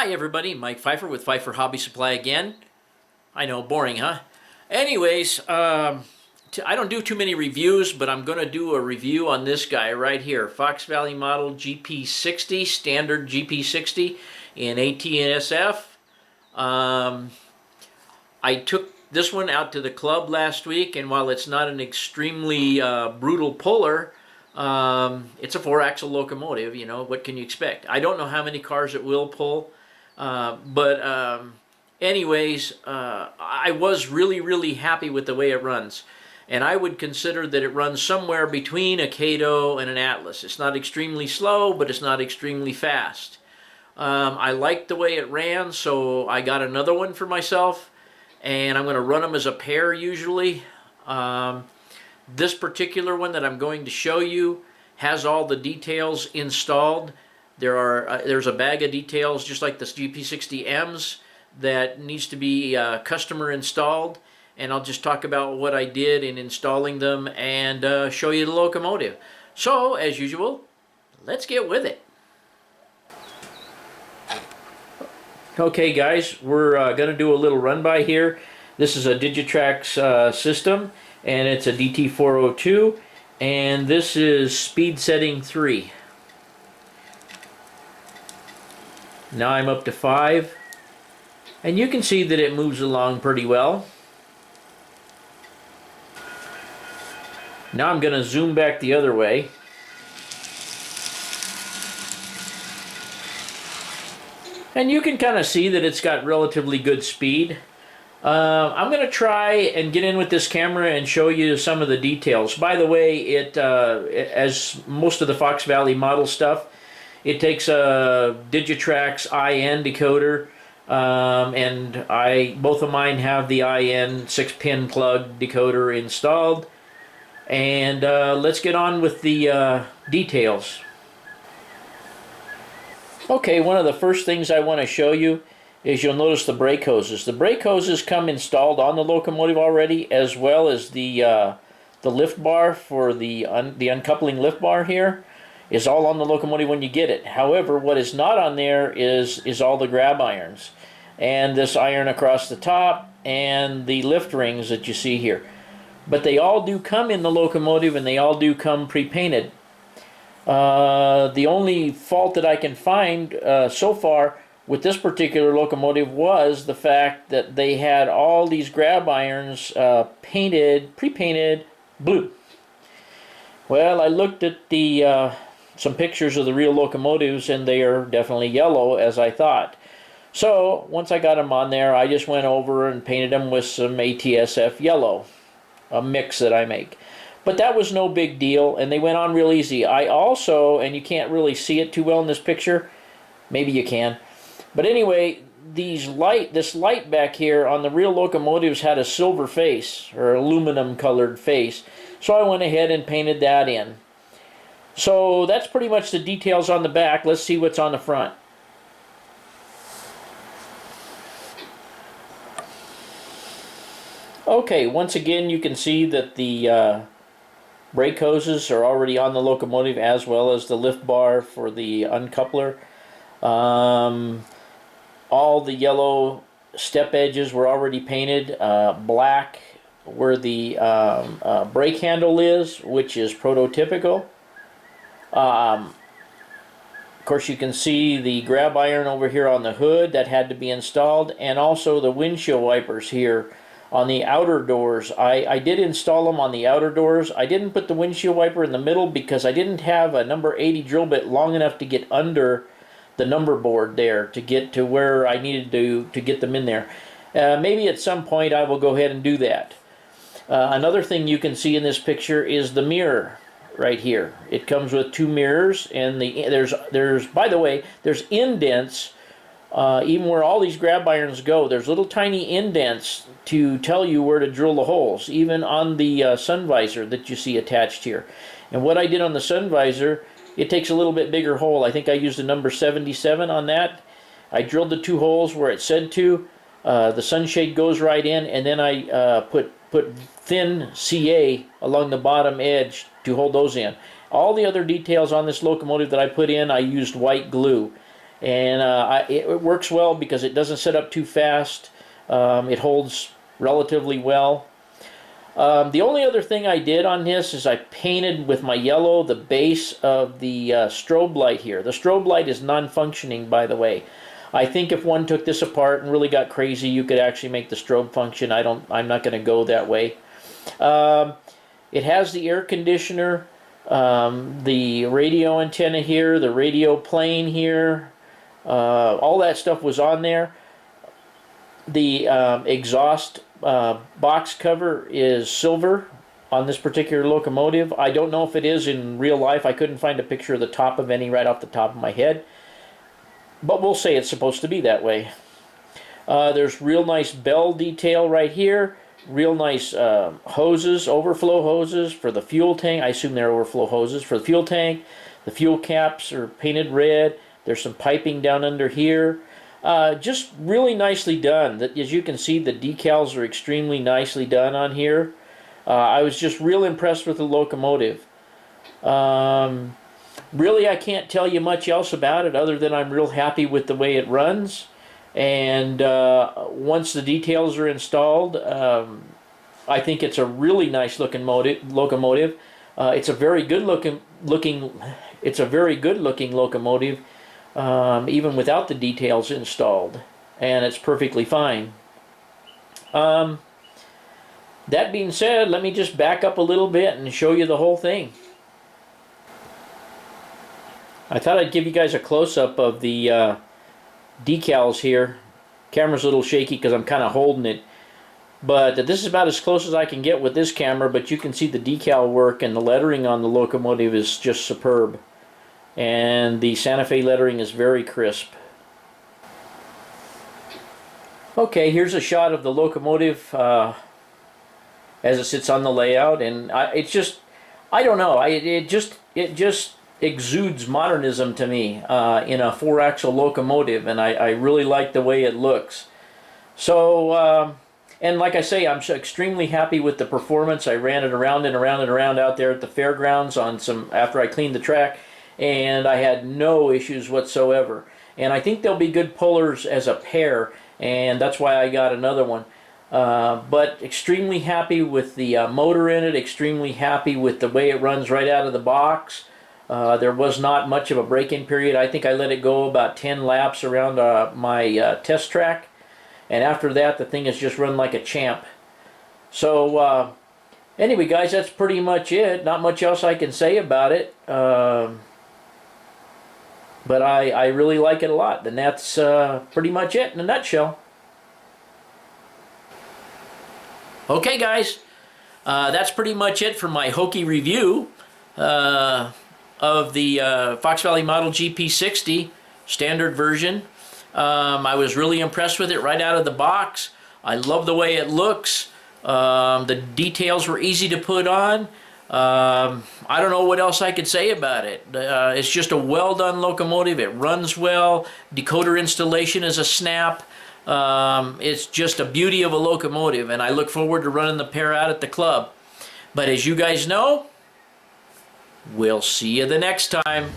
Hi everybody, Mike Pfeiffer with Pfeiffer Hobby Supply again. I know, boring, huh? Anyways, I don't do too many reviews, but I'm going to do a review on this guy right here. Fox Valley model GP60, standard GP60 in AT&SF. I took this one out to the club last week, and while it's not an extremely brutal puller, it's a 4-axle locomotive. You know, what can you expect? I don't know how many cars it will pull, but anyways, I was really happy with the way it runs. And I would consider that it runs somewhere between a Kato and an Atlas. It's not extremely slow, but it's not extremely fast. I liked the way it ran, so I got another one for myself, and I'm going to run them as a pair usually. This particular one that I'm going to show you has all the details installed. There's a bag of details just like the GP60Ms that needs to be customer installed, and I'll just talk about what I did in installing them and show you the locomotive. So, as usual, let's get with it. Okay guys, we're going to do a little run by here. This is a Digitrax system, and it's a DT402, and this is speed setting 3. Now I'm up to 5, and you can see that it moves along pretty well. Now I'm going to zoom back the other way. And you can kind of see that it's got relatively good speed. I'm going to try and get in with this camera and show you some of the details. By the way, as most of the Fox Valley model stuff, it takes a Digitrax IN decoder, and both of mine have the IN 6-pin plug decoder installed. And let's get on with the details. Okay, one of the first things I want to show you is you'll notice the brake hoses. The brake hoses come installed on the locomotive already, as well as the lift bar for the uncoupling lift bar here is all on the locomotive when you get it. However, what is not on there is all the grab irons, and this iron across the top, and the lift rings that you see here. But they all do come in the locomotive, and they all do come pre-painted. The only fault that I can find so far with this particular locomotive was the fact that they had all these grab irons pre-painted blue. Well, I looked at some pictures of the real locomotives, and they are definitely yellow, as I thought. So once I got them on there, I just went over and painted them with some ATSF yellow, a mix that I make. But that was no big deal, and they went on real easy. I also, and you can't really see it too well in this picture, maybe you can, but anyway, this light back here on the real locomotives had a silver face, or aluminum colored face, so I went ahead and painted that in. So that's pretty much the details on the back. Let's see what's on the front. Okay, once again you can see that the brake hoses are already on the locomotive, as well as the lift bar for the uncoupler. All the yellow step edges were already painted. Black where the brake handle is, which is prototypical. Of course, you can see the grab iron over here on the hood that had to be installed, and also the windshield wipers here on the outer doors. I did install them on the outer doors. I didn't put the windshield wiper in the middle because I didn't have a number 80 drill bit long enough to get under the number board there to get to where I needed to get them in there. Maybe at some point I will go ahead and do that. Another thing you can see in this picture is the mirror right here. It comes with 2 mirrors, and there's by the way, there's indents even where all these grab irons go. There's little tiny indents to tell you where to drill the holes, even on the sun visor that you see attached here. And what I did on the sun visor, it takes a little bit bigger hole. I think I used a number 77 on that. I drilled the 2 holes where it said to. The sunshade goes right in, and then I put thin CA along the bottom edge to hold those in. All the other details on this locomotive that I put in, I used white glue. And it works well because it doesn't set up too fast. It holds relatively well. The only other thing I did on this is I painted with my yellow the base of the strobe light here. The strobe light is non-functioning, by the way. I think if one took this apart and really got crazy, you could actually make the strobe function. I'm not going to go that way. It has the air conditioner, the radio antenna here, the radio plane here. All that stuff was on there. The exhaust box cover is silver on this particular locomotive. I don't know if it is in real life. I couldn't find a picture of the top of any right off the top of my head. But we'll say it's supposed to be that way. There's real nice bell detail right here. Real nice hoses, overflow hoses for the fuel tank. I assume they're overflow hoses for the fuel tank. The fuel caps are painted red. There's some piping down under here. Just really nicely done. As you can see, the decals are extremely nicely done on here. I was just real impressed with the locomotive. Really, I can't tell you much else about it other than I'm real happy with the way it runs. And once the details are installed, I think it's a really nice looking locomotive. It's a very good looking locomotive, even without the details installed, and it's perfectly fine. That being said, let me just back up a little bit and show you the whole thing. I thought I'd give you guys a close-up of the decals here. Camera's a little shaky because I'm kind of holding it, but this is about as close as I can get with this camera. But you can see the decal work, and the lettering on the locomotive is just superb, and the Santa Fe lettering is very crisp. Okay, here's a shot of the locomotive as it sits on the layout, and it's just, I don't know, it just exudes modernism to me in a 4-axle locomotive, and I really like the way it looks. So, and like I say, I'm extremely happy with the performance. I ran it around and around and around out there at the fairgrounds after I cleaned the track, and I had no issues whatsoever. And I think they'll be good pullers as a pair, and that's why I got another one. But extremely happy with the motor in it, extremely happy with the way it runs right out of the box. There was not much of a break-in period. I think I let it go about 10 laps around my test track. And after that, the thing has just run like a champ. So, anyway, guys, that's pretty much it. Not much else I can say about it. But I really like it a lot. And that's pretty much it in a nutshell. Okay, guys. That's pretty much it for my hokey review of the Fox Valley Model GP60 standard version. I was really impressed with it right out of the box. I love the way it looks. The details were easy to put on. I don't know what else I could say about it. It's just a well done locomotive. It runs well. Decoder installation is a snap. It's just a beauty of a locomotive, and I look forward to running the pair out at the club. But as you guys know, we'll see you the next time.